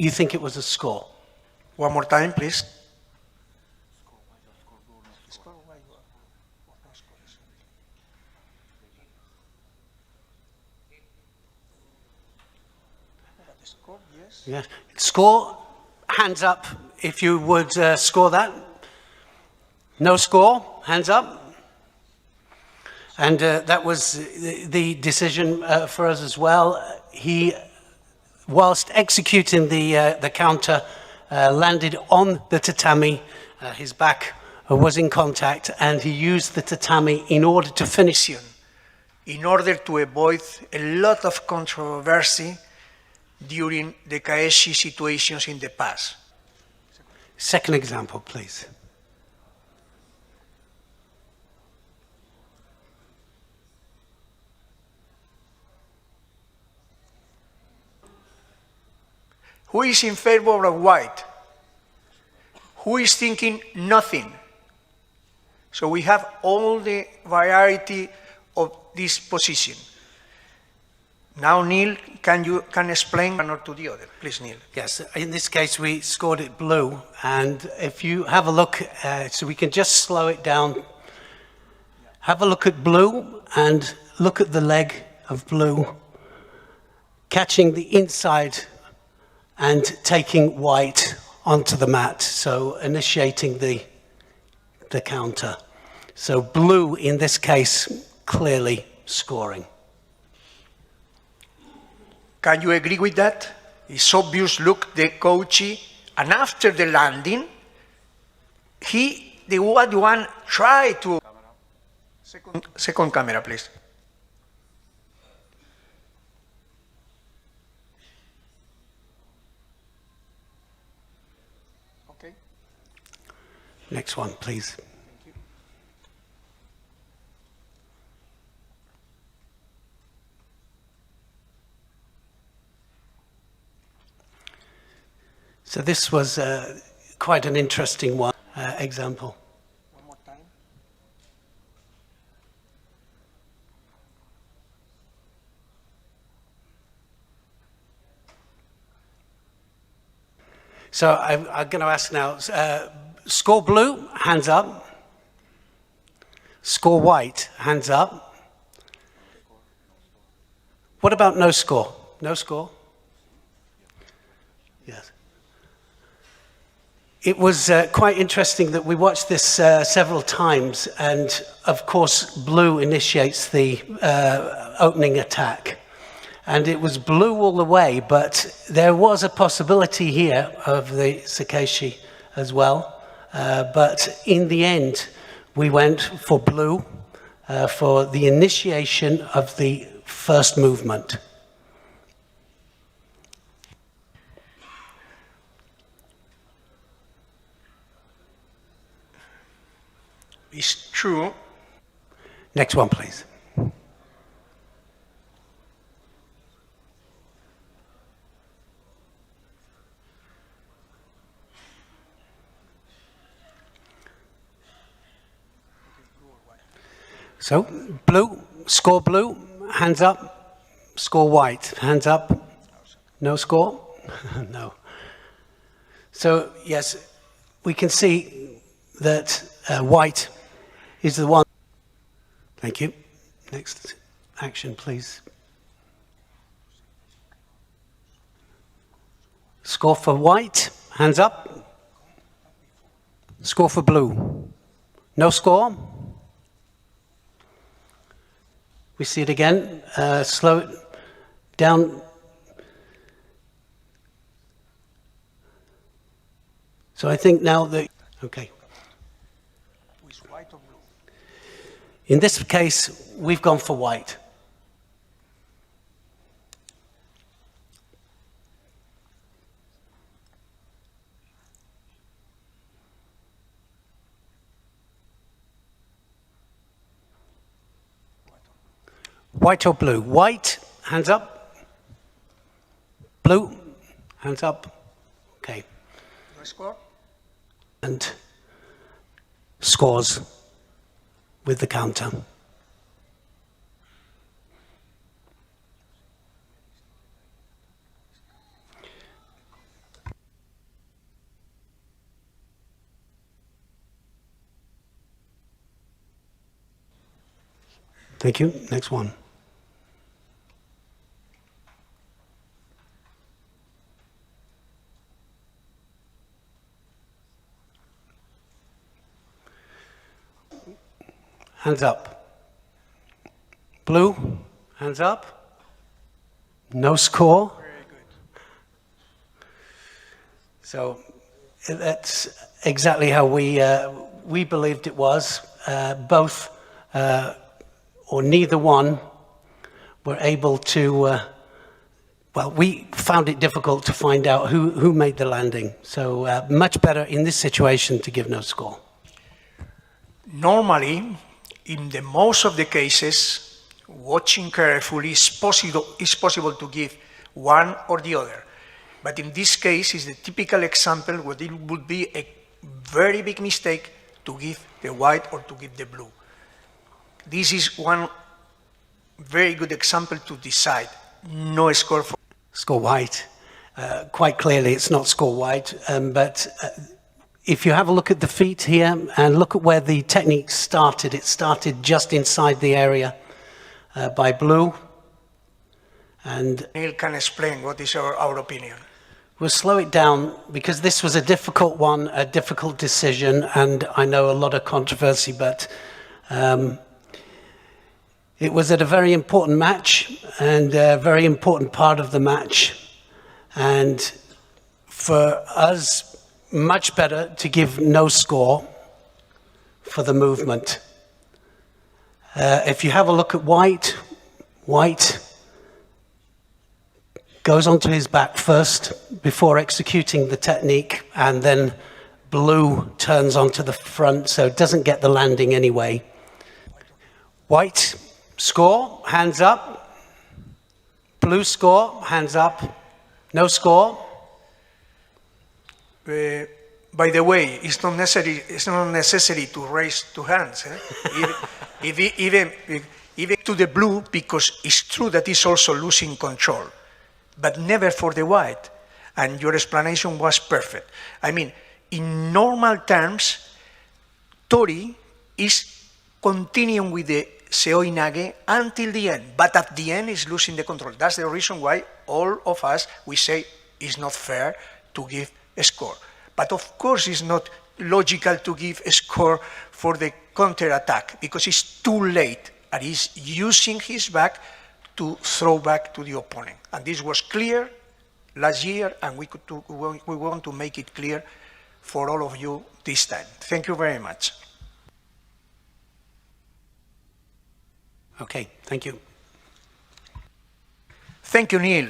You think it was a score? One more time, please. Yes. Score, hands up if you would score that. No score, hands up. And that was the decision for us as well. He, whilst executing the counter, landed on the tatami. His back was in contact, and he used the tatami in order to finish. In order to avoid a lot of controversy during the Kaeshi situations in the past. Second example, please. Who is in favor of white? Who is thinking nothing? So we have all the variety of this position. Now, Neil, can explain one or to the other? Please, Neil. Yes, in this case, we scored it blue. And if you have a look, so we can just slow it down. Have a look at blue and look at the leg of blue, catching the inside and taking white onto the mat. So initiating the counter. So blue, in this case, clearly scoring. Can you agree with that? It's obvious, look, the coach, and after the landing, the one tried to... Second camera, please. Okay. Next one, please. So this was quite an interesting one, example. One more time. So I'm going to ask now, score blue, hands up. Score white, hands up. What about no score? No score? Yes. It was quite interesting that we watched this several times, and of course blue initiates the opening attack. And it was blue all the way, but there was a possibility here of the Kaeshi as well. But in the end, we went for blue for the initiation of the first movement. It's true. Next one, please. So, blue, score blue, hands up. Score white, hands up. No score? No. So, yes, we can see that white is the one. Thank you. Next action, please. Score for white, hands up. Score for blue. No score. We see it again. Slow it down. So I think now that, okay. In this case, we've gone for white. White or blue? White, hands up. Blue, hands up. Okay. No score? And scores with the counter. Thank you. Next one. Hands up. Blue, hands up. No score. Very good. So that's exactly how we believed it was. Both or neither one were able to. Well, we found it difficult to find out who made the landing. So much better in this situation to give no score. Normally, in the most of the cases, watching carefully is possible to give one or the other. But in this case, is the typical example where it would be a very big mistake to give the white or to give the blue. This is one very good example to decide no score for. Score white. Quite clearly, it's not score white, but if you have a look at the feet here and look at where the technique started, it started just inside the area by blue. And Neil can explain what is our opinion. we'll slow it down because this was a difficult one, a difficult decision, and I know a lot of controversy, but it was at a very important match and a very important part of the match. And for us, much better to give no score for the movement. If you have a look at white goes onto his back first before executing the technique, and then blue turns onto the front, so it doesn't get the landing anyway. White, score, hands up. Blue score, hands up. No score. By the way, it's not necessary to raise two hands. Even to the blue, because it's true that it's also losing control, but never for the white. And your explanation was perfect. I mean, in normal terms, Tori is continuing with the seoi nage until the end, but at the end is losing the control. That's the reason why all of us, we say it's not fair to give a score. But of course it's not logical to give a score for the counter-attack because it's too late and he's using his back to throw back to the opponent. And this was clear last year, and we want to make it clear for all of you this time. Thank you very much. Okay, thank you. Thank you, Neil.